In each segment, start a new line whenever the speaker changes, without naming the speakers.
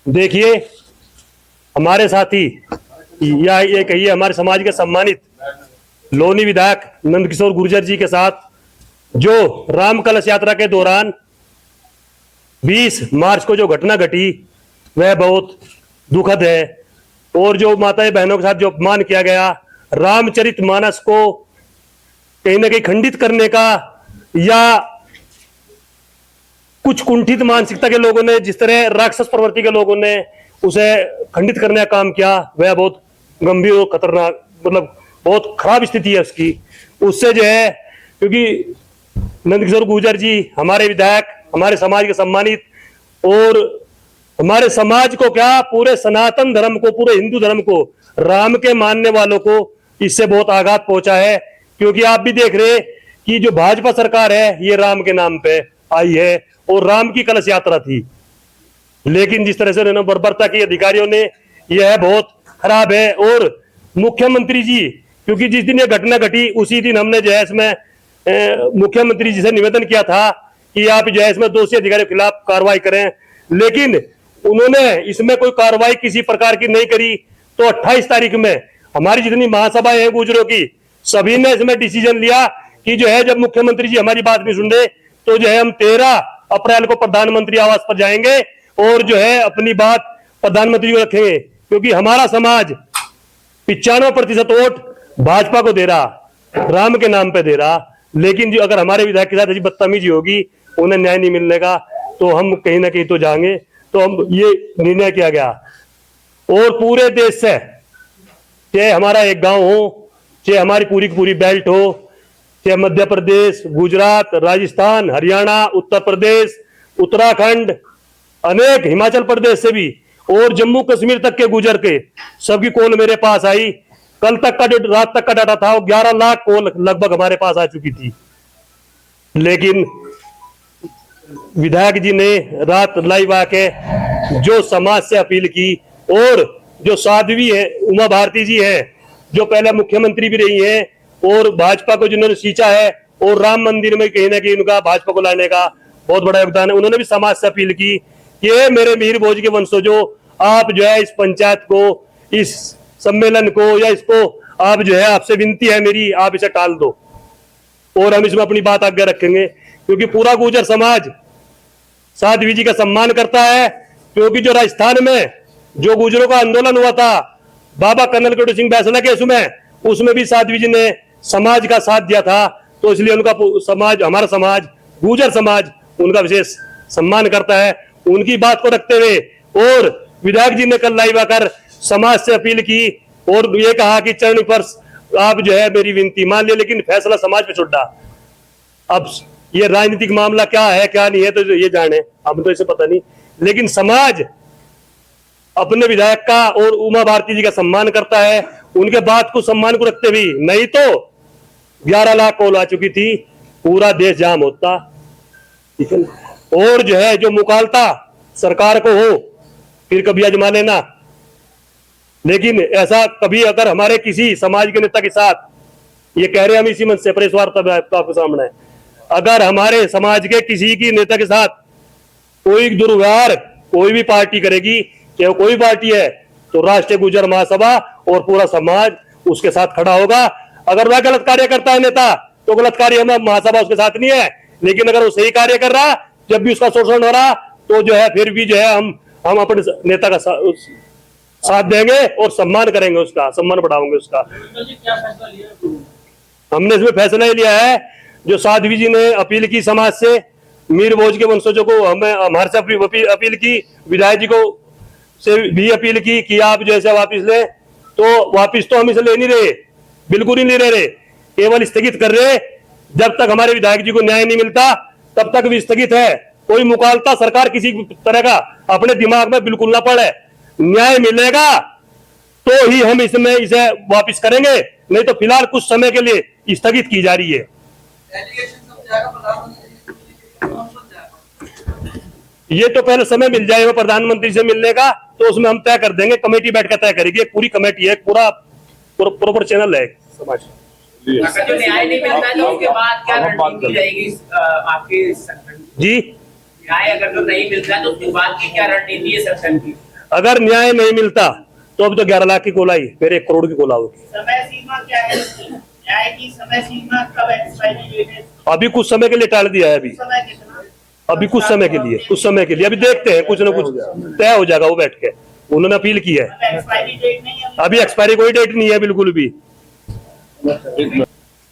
देखिए, हमारे साथी या ये कहिए हमारे समाज के सम्मानित लोनी विधायक नंदकिशोर गुर्जर जी के साथ जो राम कलश यात्रा के दौरान 20 मार्च को जो घटना घटी वह बहुत दुखद है। और जो माताएं बहनों के साथ जो अपमान किया गया, रामचरितमानस को कहीं ना कहीं खंडित करने का या कुछ कुंठित मानसिकता के लोगों ने, जिस तरह राक्षस प्रवृत्ति के लोगों ने उसे खंडित करने का काम किया, वह बहुत गंभीर और खतरनाक, मतलब बहुत खराब स्थिति है उसकी। उससे जो है, क्योंकि नंदकिशोर गुर्जर जी हमारे विधायक, हमारे समाज के सम्मानित, और हमारे समाज को क्या, पूरे सनातन धर्म को, पूरे हिंदू धर्म को, राम के मानने वालों को इससे बहुत आघात पहुंचा है। क्योंकि आप भी देख रहे कि जो भाजपा सरकार है ये राम के नाम पे आई है और राम की कलश यात्रा थी, लेकिन जिस तरह से उन्होंने बर्बरता की अधिकारियों ने, यह बहुत खराब है। और मुख्यमंत्री जी, क्योंकि जिस दिन ये घटना घटी उसी दिन हमने जो है इसमें मुख्यमंत्री जी से निवेदन किया था कि आप जो है इसमें दोषी अधिकारियों के खिलाफ कार्रवाई करें, लेकिन उन्होंने इसमें कोई कार्रवाई किसी प्रकार की नहीं करी। तो 28 तारीख में हमारी जितनी महासभाएं हैं गुजरों की, सभी ने इसमें डिसीजन लिया कि जो है जब मुख्यमंत्री जी हमारी बात नहीं सुन रहे तो जो है हम 13 अप्रैल को प्रधानमंत्री आवास पर जाएंगे और जो है अपनी बात प्रधानमंत्री को रखेंगे। क्योंकि हमारा समाज 95% वोट भाजपा को दे रहा, राम के नाम पे दे रहा, लेकिन जो अगर हमारे विधायक के साथ ऐसी बदतमीजी होगी, उन्हें न्याय नहीं मिलने का, तो हम कहीं ना कहीं तो जाएंगे। तो हम ये निर्णय किया गया। और पूरे देश से, चाहे हमारा एक गांव हो, चाहे हमारी पूरी की पूरी बेल्ट हो, चाहे मध्य प्रदेश, गुजरात, राजस्थान, हरियाणा, उत्तर प्रदेश, उत्तराखंड, अनेक हिमाचल प्रदेश से भी और जम्मू कश्मीर तक के गुजर के सबकी कॉल मेरे पास आई। कल तक का जो रात तक का डाटा था वो 11 लाख कॉल लगभग हमारे पास आ चुकी थी। लेकिन विधायक जी ने रात लाइव आके जो समाज से अपील की, और जो साध्वी है उमा भारती जी है, जो पहले मुख्यमंत्री भी रही हैं और भाजपा को जिन्होंने सींचा है, और राम मंदिर में कहीं ना कहीं उनका भाजपा को लाने का बहुत बड़ा योगदान है, उन्होंने भी समाज से अपील की कि मेरे मीर भोज के वंशजों, आप जो है इस पंचायत को, इस सम्मेलन को, या इसको आप जो है, आपसे विनती है मेरी, आप इसे टाल दो और हम इसमें अपनी बात आगे रखेंगे। क्योंकि पूरा गुर्जर समाज साध्वी जी का सम्मान करता है। क्योंकि जो राजस्थान में जो गुर्जरों का आंदोलन हुआ था बाबा कर्नल कटु सिंह बैसला के, उसमें भी साध्वी जी ने समाज का साथ दिया था। तो इसलिए उनका समाज, हमारा समाज, गुर्जर समाज उनका विशेष सम्मान करता है। उनकी बात को रखते हुए और विधायक जी ने कल लाइव आकर समाज से अपील की और ये कहा कि चरण स्पर्श आप जो है मेरी विनती मान लिया, लेकिन फैसला समाज पे छोड़ा। अब ये राजनीतिक मामला क्या है क्या नहीं है तो ये जाने, हम तो इसे पता नहीं, लेकिन समाज अपने विधायक का और उमा भारती जी का सम्मान करता है। उनके बात को, सम्मान को रखते हुए, नहीं तो 11 लाख कॉल आ चुकी थी, पूरा देश जाम होता। ठीक है। और जो है जो मुकालता सरकार को हो फिर कभी आजमा लेना, लेकिन ऐसा कभी अगर हमारे किसी समाज के नेता के साथ, ये कह रहे हम इसी मंच से, प्रेस वार्ता आपके सामने है, अगर हमारे समाज के किसी की नेता के साथ कोई दुर्व्यवहार कोई भी पार्टी करेगी, चाहे कोई पार्टी है, तो राष्ट्रीय गुर्जर महासभा और पूरा समाज उसके साथ खड़ा होगा। अगर वह गलत कार्य करता है नेता, तो गलत कार्य में महासभा उसके साथ नहीं है, लेकिन अगर वो सही कार्य कर रहा, जब भी उसका शोषण हो रहा, तो जो है फिर भी जो है हम अपने नेता का साथ देंगे और सम्मान करेंगे, उसका सम्मान बढ़ाएंगे उसका। हमने इसमें फैसला लिया है, जो साध्वी जी ने अपील की समाज से, मीर भोज के वंशजों को हमें हमारे से अपील की, विधायक जी को से भी अपील की कि आप जैसे वापिस ले, तो वापिस तो हम इसे ले नहीं रहे, बिल्कुल ही नहीं ले रहे, केवल स्थगित कर रहे। जब तक हमारे विधायक जी को न्याय नहीं मिलता तब तक भी स्थगित है। कोई मुकालता सरकार किसी तरह का अपने दिमाग में बिल्कुल ना पड़े, न्याय मिलेगा तो ही हम इसमें इसे वापस करेंगे, नहीं तो फिलहाल कुछ समय के लिए स्थगित की जा रही है। ये तो पहले समय मिल जाएगा प्रधानमंत्री से मिलने का, तो उसमें हम तय कर देंगे, कमेटी बैठ कर तय करेगी। एक पूरी कमेटी है, पूरा प्रॉपर चैनल है समाज।
अगर न्याय नहीं मिलता है तो उसके बाद क्या रणनीति रहेगी आपके संगठन की?
जी,
न्याय अगर तो नहीं मिलता है तो उसके बाद की क्या रणनीति है संगठन की?
अगर न्याय नहीं मिलता तो अब तो 11 लाख की कोलाई फिर 1 करोड़ की कोला होगी।
समय सीमा क्या है इसकी? न्याय की समय सीमा कब एक्सपायरी डेट है?
अभी कुछ समय के लिए टाल दिया है,
समय कितना?
अभी कुछ समय के लिए अभी देखते हैं, कुछ ना कुछ तय हो जाएगा। वो बैठ के उन्होंने अपील की है,
एक्सपायरी डेट नहीं है
अभी एक्सपायरी कोई डेट नहीं है बिल्कुल भी।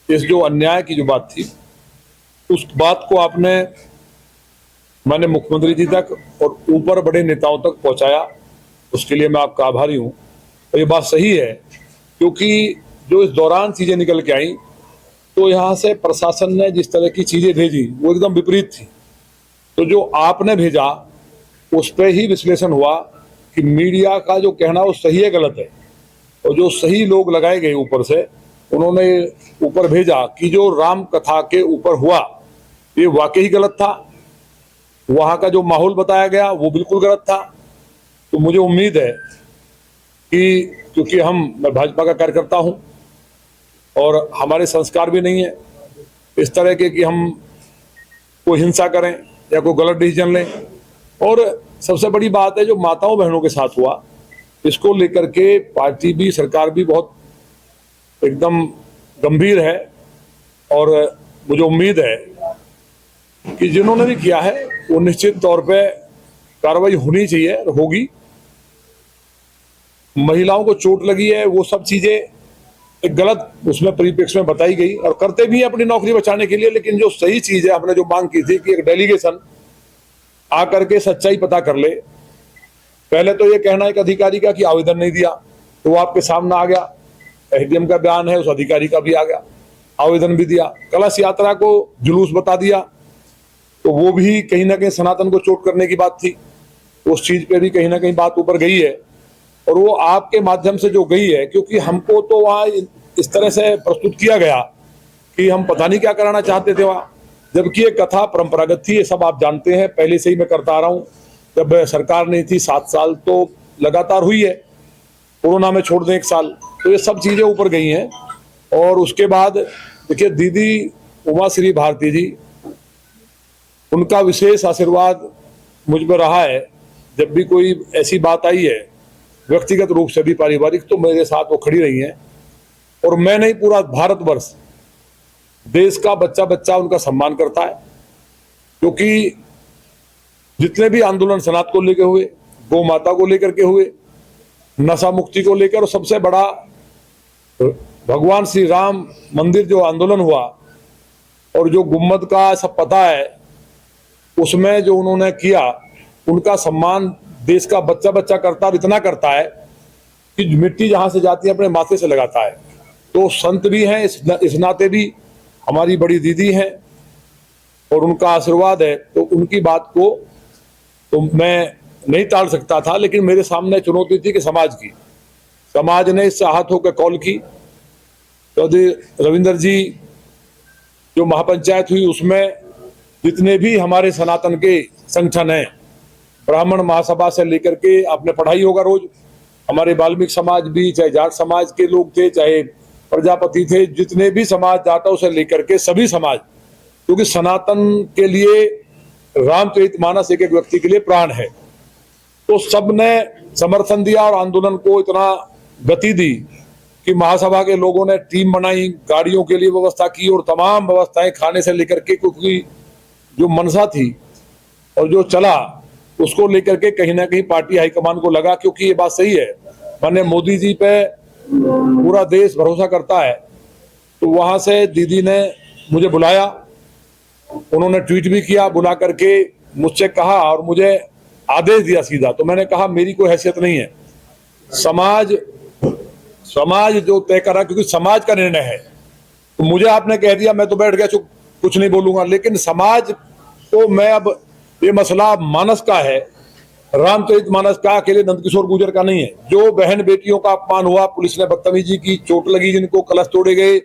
इस जो अन्याय की जो बात थी, उस बात को आपने मैंने मुख्यमंत्री जी तक और ऊपर बड़े नेताओं तक पहुंचाया, उसके लिए मैं आपका आभारी हूं। और ये बात सही है, क्योंकि जो इस दौरान चीजें निकल के आई तो यहाँ से प्रशासन ने जिस तरह की चीजें भेजी वो एकदम विपरीत थी। तो जो आपने भेजा उस पर ही विश्लेषण हुआ कि मीडिया का जो कहना वो सही है गलत है, और जो सही लोग लगाए गए ऊपर से उन्होंने ऊपर भेजा कि जो राम कथा के ऊपर हुआ ये वाकई गलत था, वहां का जो माहौल बताया गया वो बिल्कुल गलत था। तो मुझे उम्मीद है कि क्योंकि मैं भाजपा का कार्यकर्ता हूं और हमारे संस्कार भी नहीं है इस तरह के कि हम कोई हिंसा करें या कोई गलत डिसीजन लें। और सबसे बड़ी बात है जो माताओं बहनों के साथ हुआ, इसको लेकर के पार्टी भी सरकार भी बहुत एकदम गंभीर है। और मुझे उम्मीद है कि जिन्होंने भी किया है वो निश्चित तौर पे कार्रवाई होनी चाहिए और होगी। महिलाओं को चोट लगी है, वो सब चीजें एक गलत उसमें परिप्रेक्ष्य में बताई गई और करते भी हैं अपनी नौकरी बचाने के लिए। लेकिन जो सही चीज है, हमने जो मांग की थी कि एक डेलीगेशन आकर के सच्चाई पता कर ले। पहले तो ये कहना एक अधिकारी का कि आवेदन नहीं दिया, तो वो आपके सामने आ गया, एसडीएम का बयान है, उस अधिकारी का भी आ गया, आवेदन भी दिया। कलश यात्रा को जुलूस बता दिया, तो वो भी कहीं ना कहीं सनातन को चोट करने की बात थी। उस चीज पे भी कहीं ना कहीं बात ऊपर गई है, और वो आपके माध्यम से जो गई है, क्योंकि हमको तो वहाँ इस तरह से प्रस्तुत किया गया कि हम पता नहीं क्या कराना चाहते थे वहाँ, जबकि ये कथा परंपरागत थी। ये सब आप जानते हैं, पहले से ही मैं करता आ रहा हूँ। जब सरकार नहीं थी 7 साल तो लगातार हुई है, कोरोना में छोड़ दें 1 साल, तो ये सब चीजें ऊपर गई हैं। और उसके बाद देखिए दीदी उमा श्री भारती जी, उनका विशेष आशीर्वाद मुझ पर रहा है। जब भी कोई ऐसी बात आई है व्यक्तिगत रूप से भी पारिवारिक, तो मेरे साथ वो खड़ी रही हैं। और मैं नहीं, पूरा भारतवर्ष, देश का बच्चा बच्चा उनका सम्मान करता है, क्योंकि जितने भी आंदोलन सनातन को लेकर हुए, गौ माता को लेकर के हुए, नशा मुक्ति को लेकर, और सबसे बड़ा भगवान श्री राम मंदिर जो आंदोलन हुआ और जो गुम्मद का सब पता है, उसमें जो उन्होंने किया, उनका सम्मान देश का बच्चा बच्चा करता और इतना करता है कि मिट्टी जहां से जाती है अपने माथे से लगाता है। तो संत भी हैं, इस नाते भी हमारी बड़ी दीदी हैं और उनका आशीर्वाद है। तो उनकी बात को तो मैं नहीं टाल सकता था, लेकिन मेरे सामने चुनौती थी कि समाज ने इससे आहत होकर कॉल की। तो रविंदर जी जो महापंचायत हुई उसमें जितने भी हमारे सनातन के संगठन हैं, ब्राह्मण महासभा से लेकर के, आपने पढ़ाई होगा रोज, हमारे वाल्मीकि समाज भी, चाहे जाट समाज के लोग थे, चाहे प्रजापति थे, जितने भी समाज जाटों से लेकर के सभी समाज, क्योंकि सनातन के लिए रामचरितमानस एक एक व्यक्ति के लिए प्राण है, तो सब ने समर्थन दिया और आंदोलन को इतना गति दी कि महासभा के लोगों ने टीम बनाई, गाड़ियों के लिए व्यवस्था की और तमाम व्यवस्थाएं खाने से लेकर के, क्योंकि जो मनसा थी और जो चला उसको लेकर के कहीं ना कहीं पार्टी हाईकमान को लगा, क्योंकि ये बात सही है, मैंने मोदी जी पे पूरा देश भरोसा करता है। तो वहां से दीदी ने मुझे बुलाया, उन्होंने ट्वीट भी किया, बुला करके मुझसे कहा और मुझे आदेश दिया सीधा। तो मैंने कहा मेरी कोई हैसियत नहीं है, समाज जो तय करा, क्योंकि समाज का निर्णय है। तो मुझे आपने कह दिया, मैं तो बैठ गया चुप, कुछ नहीं बोलूंगा। लेकिन समाज को मैं, अब ये मसला मानस का है, रामचरितमानस का, अकेले नंदकिशोर गुर्जर का नहीं है। जो बहन बेटियों का अपमान हुआ, पुलिस ने बदतमीजी की, चोट लगी, जिनको कलश तोड़े गए,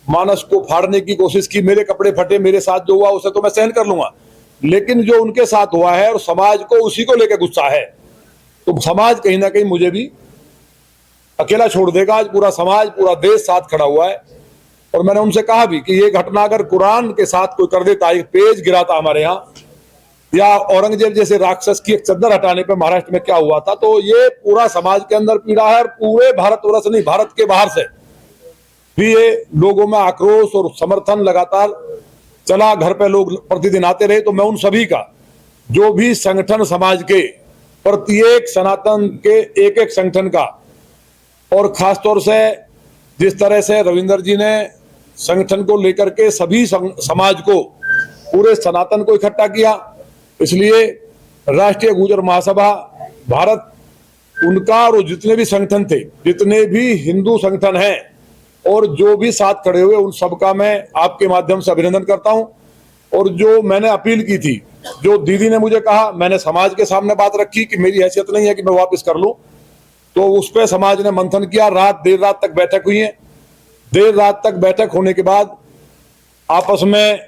मानस को फाड़ने की कोशिश की, मेरे कपड़े फटे, मेरे साथ जो हुआ उसे तो मैं सहन कर लूंगा, लेकिन जो उनके साथ हुआ है और समाज को उसी को लेकर गुस्सा है, तो समाज कहीं ना कहीं मुझे भी अकेला छोड़ देगा। आज पूरा समाज, पूरा देश साथ खड़ा हुआ है। और मैंने उनसे कहा भी कि ये घटना अगर कुरान के साथ कोई कर देता, एक पेज गिराता हमारे यहाँ, या औरंगजेब जैसे राक्षस की एक चद्दर हटाने पे महाराष्ट्र में क्या हुआ था, तो ये पूरा समाज के अंदर पीड़ा है और पूरे भारतवर्ष नहीं, भारत के बाहर से भी ये लोगों में आक्रोश और समर्थन लगातार चला। घर पे लोग प्रतिदिन आते रहे। तो मैं उन सभी का, जो भी संगठन समाज के प्रत्येक सनातन के एक एक संगठन का, और खासतौर से जिस तरह से रविंदर जी ने संगठन को लेकर के सभी समाज को, पूरे सनातन को इकट्ठा किया, इसलिए राष्ट्रीय गुर्जर महासभा भारत, उनका और जितने भी संगठन थे, जितने भी हिंदू संगठन हैं और जो भी साथ खड़े हुए, उन सबका मैं आपके माध्यम से अभिनंदन करता हूं। और जो मैंने अपील की थी, जो दीदी ने मुझे कहा, मैंने समाज के सामने बात रखी कि मेरी हैसियत नहीं है कि मैं वापस कर लूं, तो उस पर समाज ने मंथन किया। देर रात तक बैठक हुई है। देर रात तक बैठक होने के बाद आपस में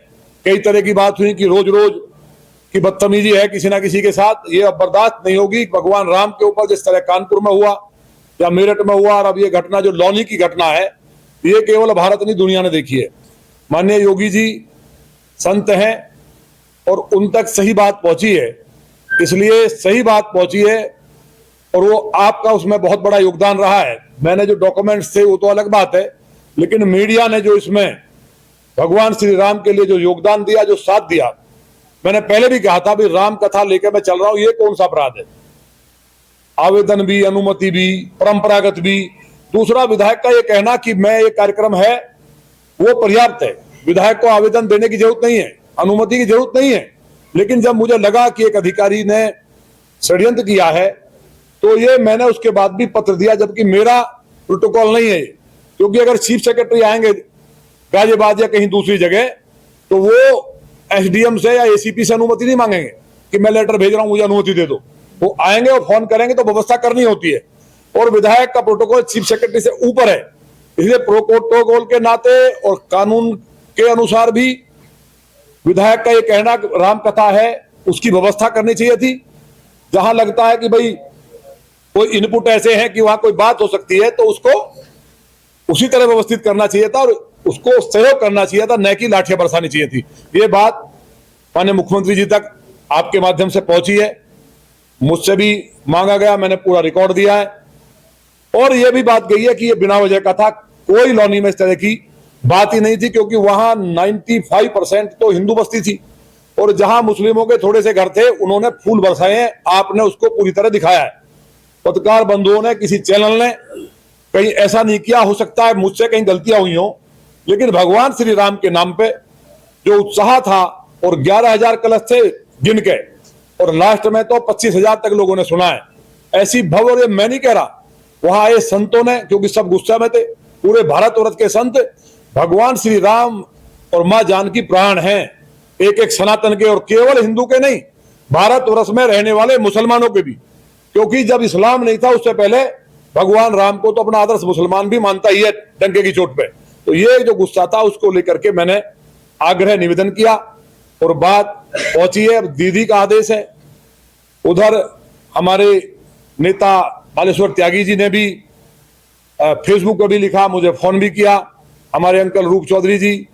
कई तरह की बात हुई कि रोज रोज की बदतमीजी है किसी ना किसी के साथ, ये अब बर्दाश्त नहीं होगी। भगवान राम के ऊपर जिस तरह कानपुर में हुआ या मेरठ में हुआ, और अब ये घटना जो लौनी की घटना है, ये केवल भारत नहीं दुनिया ने देखी है। माननीय योगी जी संत हैं और उन तक सही बात पहुंची है, इसलिए सही बात पहुंची है और वो आपका उसमें बहुत बड़ा योगदान रहा है। मैंने जो डॉक्यूमेंट्स थे वो तो अलग बात है, लेकिन मीडिया ने जो इसमें भगवान श्री राम के लिए जो योगदान दिया, जो साथ दिया, मैंने पहले भी कहा था भी राम कथा लेकर मैं चल रहा हूं, ये कौन सा अपराध है? आवेदन भी, अनुमति भी, परंपरागत भी। दूसरा, विधायक का ये कहना कि मैं ये कार्यक्रम है वो पर्याप्त है। विधायक को आवेदन देने की जरूरत नहीं है, अनुमति की जरूरत नहीं है। लेकिन जब मुझे लगा कि एक अधिकारी ने षड्यंत्र किया है, तो ये मैंने उसके बाद भी पत्र दिया, जबकि मेरा प्रोटोकॉल नहीं है। क्योंकि अगर चीफ सेक्रेटरी आएंगे गाजियाबाद या कहीं दूसरी जगह, तो वो एसडीएम से या एसीपी से अनुमति नहीं मांगेंगे कि मैं लेटर भेज रहा हूं, मुझे अनुमति दे दो। वो आएंगे और फोन करेंगे तो व्यवस्था करनी होती है। और विधायक का प्रोटोकॉल चीफ सेक्रेटरी से ऊपर है, इसलिए प्रोटोकॉल के नाते और कानून के अनुसार भी विधायक का ये कहना राम कथा है, उसकी व्यवस्था करनी चाहिए थी। जहां लगता है कि भाई कोई इनपुट ऐसे हैं कि वहां कोई बात हो सकती है, तो उसको उसी तरह व्यवस्थित करना चाहिए था और उसको सहयोग करना चाहिए था, न कि लाठियां बरसानी चाहिए थी। ये बात माननीय मुख्यमंत्री जी तक आपके माध्यम से पहुंची है, मुझसे भी मांगा गया, मैंने पूरा रिकॉर्ड दिया है। और यह भी बात गई है कि यह बिना वजह का था, कोई लौनी में इस तरह की बात ही नहीं थी, क्योंकि वहां 95% तो हिंदू बस्ती थी और जहां मुस्लिमों के थोड़े से घर थे, उन्होंने फूल बरसाए हैं। आपने उसको पूरी तरह दिखाया है। पत्रकार बंधुओं ने, किसी चैनल ने कहीं ऐसा नहीं किया। हो सकता है मुझसे कहीं गलतियां हुई हो, लेकिन भगवान श्री राम के नाम पे जो उत्साह था, और 11,000 कलश थे गिन के, और लास्ट में तो 25,000 तक लोगों ने सुना है। ऐसी भव्य, और ये मैं नहीं कह रहा, वहां आए संतों ने, क्योंकि सब गुस्सा में थे, पूरे भारतवर्ष के संत, भगवान श्री राम और मां जानकी प्राण हैं, एक एक सनातन के, और केवल हिंदू के नहीं, भारतवर्ष में रहने वाले मुसलमानों के भी। क्योंकि जब इस्लाम नहीं था, उससे पहले भगवान राम को तो अपना आदर्श मुसलमान भी मानता ही है डंके की चोट पे। तो ये जो गुस्सा था, उसको लेकर के मैंने आग्रह निवेदन किया और बात पहुंची है। अब दीदी का आदेश है। उधर हमारे नेता बालेश्वर त्यागी जी ने भी फेसबुक पर भी लिखा, मुझे फोन भी किया, हमारे अंकल रूप चौधरी जी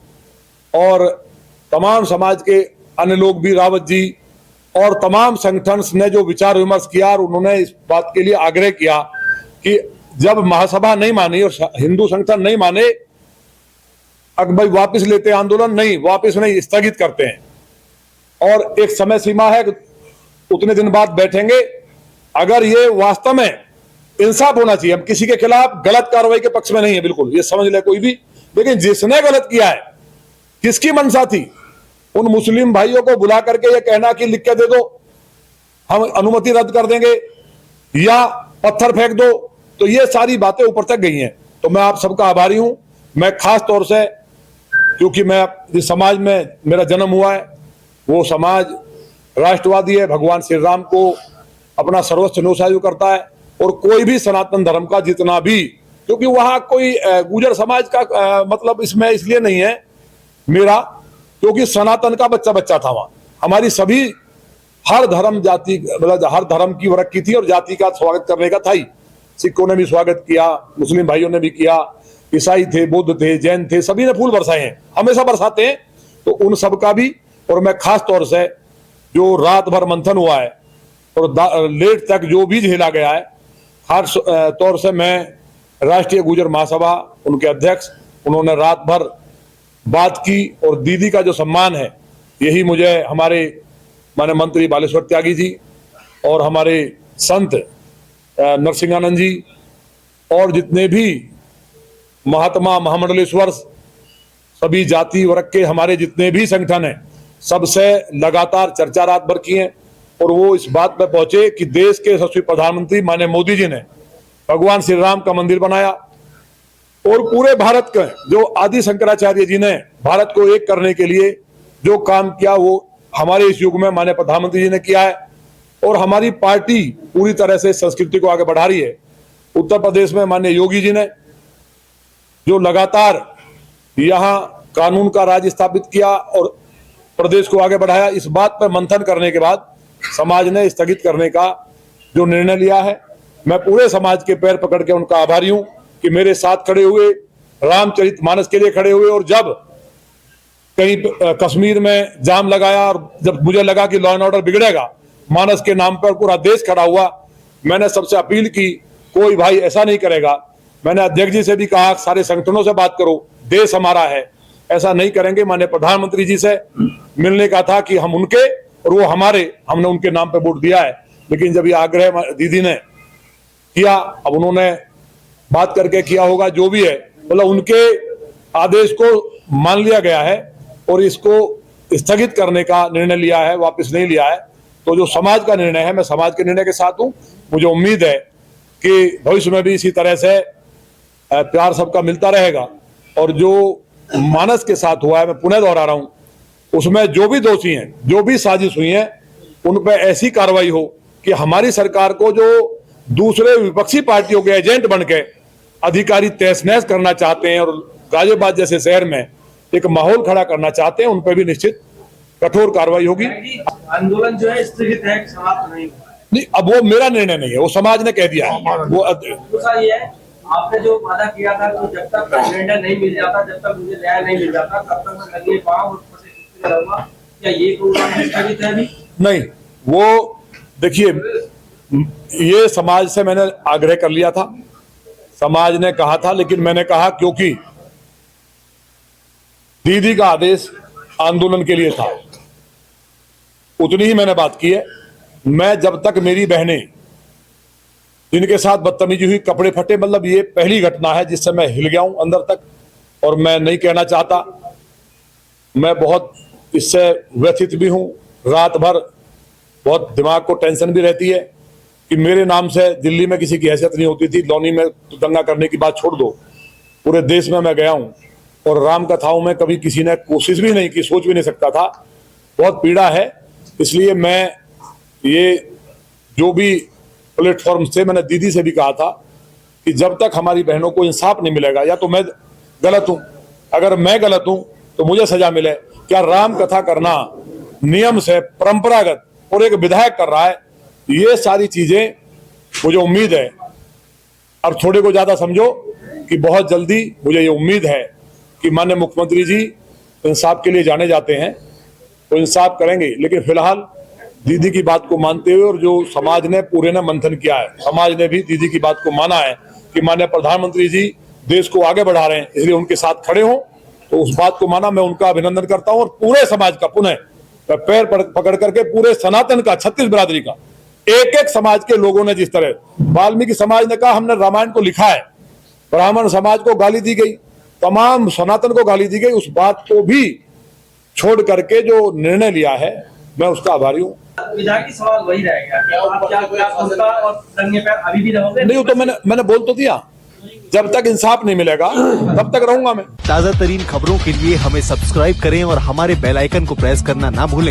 और तमाम समाज के अन्य लोग भी, रावत जी और तमाम संगठन ने जो विचार विमर्श किया, और उन्होंने इस बात के लिए आग्रह किया कि जब महासभा नहीं मानी और हिंदू संगठन नहीं माने, अब भाई वापस लेते हैं आंदोलन, नहीं वापस नहीं, स्थगित करते हैं और एक समय सीमा है, उतने दिन बाद बैठेंगे। अगर ये वास्तव में इंसाफ होना चाहिए, हम किसी के खिलाफ गलत कार्रवाई के पक्ष में नहीं है, बिल्कुल, ये समझ ले कोई भी, लेकिन जिसने गलत किया है, किसकी मंशा थी? उन मुस्लिम भाइयों को बुला करके ये कहना कि लिख के दे दो, हम अनुमति रद्द कर देंगे या पत्थर फेंक दो, तो ये सारी बातें ऊपर तक गई हैं। तो मैं आप सबका आभारी हूं। मैं खास तौर से, क्योंकि मैं जिस समाज में मेरा जन्म हुआ है, वो समाज राष्ट्रवादी है, भगवान श्री राम को अपना सर्वस्व न्योछावर करता है, और कोई भी सनातन धर्म का जितना भी, क्योंकि वहां कोई गुर्जर समाज का मतलब इसमें इसलिए नहीं है मेरा, क्योंकि सनातन का बच्चा बच्चा था वहां। हमारी सभी हर धर्म जाति, मतलब हर धर्म की वर्ग की थी और जाति का स्वागत करने का था ही। सिखों ने भी स्वागत किया, मुस्लिम भाइयों ने भी किया, ईसाई थे, बौद्ध थे, जैन थे, सभी ने फूल बरसाए हैं, हमेशा बरसाते हैं। तो उन सब का भी, और मैं खास तौर से जो रात भर मंथन हुआ है और लेट तक जो भी झेला गया है, खास तौर से मैं राष्ट्रीय गुर्जर महासभा उनके अध्यक्ष, उन्होंने रात भर बात की और दीदी का जो सम्मान है, यही मुझे हमारे माननीय मंत्री बालेश्वर त्यागी जी और हमारे संत नरसिंहानंद जी और जितने भी महात्मा महामंडलेश्वर, सभी जाति वर्ग के हमारे जितने भी संगठन हैं, सबसे लगातार चर्चा रात भर की है और वो इस बात पर पहुंचे कि देश के यशस्वी प्रधानमंत्री माननीय मोदी जी ने भगवान श्री राम का मंदिर बनाया और पूरे भारत के जो आदि शंकराचार्य जी ने भारत को एक करने के लिए जो काम किया वो हमारे इस युग में माननीय प्रधानमंत्री जी ने किया है और हमारी पार्टी पूरी तरह से संस्कृति को आगे बढ़ा रही है। उत्तर प्रदेश में माननीय योगी जी ने जो लगातार यहाँ कानून का राज स्थापित किया और प्रदेश को आगे बढ़ाया, इस बात पर मंथन करने के बाद समाज ने स्थगित करने का जो निर्णय लिया है, मैं पूरे समाज के पैर पकड़ के उनका आभारी हूं कि मेरे साथ खड़े हुए, रामचरितमानस के लिए खड़े हुए और जब कहीं कश्मीर में जाम लगाया और जब मुझे लगा कि लॉ एंड ऑर्डर बिगड़ेगा, मानस के नाम पर पूरा देश खड़ा हुआ, मैंने सबसे अपील की कोई भाई ऐसा नहीं करेगा। मैंने अध्यक्ष जी से भी कहा सारे संगठनों से बात करो, देश हमारा है, ऐसा नहीं करेंगे। माननीय प्रधानमंत्री जी से मिलने का था कि हम उनके और वो हमारे, हमने उनके नाम पे वोट दिया है, लेकिन जब ये आग्रह दीदी ने किया, अब उन्होंने बात करके किया होगा जो भी है, मतलब उनके आदेश को मान लिया गया है और इसको स्थगित करने का निर्णय लिया है, वापस नहीं लिया है। तो जो समाज का निर्णय है, मैं समाज के निर्णय के साथ हूं। मुझे उम्मीद है कि भविष्य में भी इसी तरह से प्यार सबका मिलता रहेगा और जो मानस के साथ हुआ है, मैं पुनः दोहरा रहा हूं, उसमें जो भी दोषी हैं, जो भी साजिश हुई है, उन पर ऐसी कार्रवाई हो कि हमारी सरकार को जो दूसरे विपक्षी पार्टियों के एजेंट बनके अधिकारी तहस नहस करना चाहते हैं और गाजियाबाद जैसे शहर में एक माहौल खड़ा करना चाहते हैं, उन पर भी निश्चित कठोर कार्रवाई होगी।
आंदोलन जो है स्थगित है, समाप्त नहीं हुआ है।
नहीं, अब वो मेरा निर्णय नहीं है, वो समाज ने कह दिया है। वो
दूसरा ये है, आपने जो वादा किया था कि जब तक निर्णय नहीं मिल जाता, जब तक मुझे न्याय नहीं मिल जाता, तब तक मैं लगे पाऊं और रहूंगा, क्या ये प्रोग्राम स्थगित है अभी?
नहीं, वो देखिए, ये समाज से मैंने आग्रह कर लिया था, समाज ने कहा था, लेकिन मैंने कहा क्योंकि दीदी का आदेश आंदोलन के लिए था, उतनी ही मैंने बात की है। मैं जब तक मेरी बहनें जिनके साथ बदतमीजी हुई, कपड़े फटे, मतलब ये पहली घटना है जिससे मैं हिल गया हूं अंदर तक और मैं नहीं कहना चाहता। मैं बहुत इससे व्यथित भी हूं, रात भर बहुत दिमाग को टेंशन भी रहती है कि मेरे नाम से दिल्ली में किसी की हैसियत नहीं होती थी। लौनी में दंगा करने की बात छोड़ दो, पूरे देश में मैं गया हूं और राम कथाओं में कभी किसी ने कोशिश भी नहीं की, सोच भी नहीं सकता था। बहुत पीड़ा है, इसलिए मैं ये जो भी प्लेटफॉर्म से मैंने दीदी से भी कहा था कि जब तक हमारी बहनों को इंसाफ नहीं मिलेगा, या तो मैं गलत हूं, अगर मैं गलत हूं तो मुझे सजा मिले। क्या राम कथा करना नियम से परंपरागत और एक विधायक कर रहा है, ये सारी चीजें मुझे उम्मीद है, अब थोड़े को ज्यादा समझो कि बहुत जल्दी मुझे ये उम्मीद है कि माननीय मुख्यमंत्री जी इंसाफ के लिए जाने जाते हैं तो इंसाफ करेंगे। लेकिन फिलहाल दीदी की बात को मानते हुए और जो समाज ने पूरे ने मंथन किया है, समाज ने भी दीदी की बात को माना है कि माननीय प्रधानमंत्री जी देश को आगे बढ़ा रहे हैं, इसलिए उनके साथ खड़े हों, तो उस बात को माना। मैं उनका अभिनंदन करता हूं और पूरे समाज का पुनः पैर पकड़ करके पूरे सनातन का, 36 बिरादरी का, एक एक समाज के लोगों ने, जिस तरह वाल्मीकि समाज ने कहा हमने रामायण को लिखा है, ब्राह्मण समाज को गाली दी गई, तमाम सनातन को गाली दी गई, उस बात को भी छोड़ करके जो निर्णय लिया है, मैं उसका आभारी हूं।
विधायक की सवाल वही रहेगा कि आप क्या उनका और नंगे पैर अभी भी रहोगे?
नहीं, तो मैंने बोल तो दिया, जब तक इंसाफ नहीं मिलेगा तब तक रहूंगा मैं।
ताजा तरीन खबरों के लिए हमें सब्सक्राइब करें और हमारे बेल आइकन को प्रेस करना ना भूलें।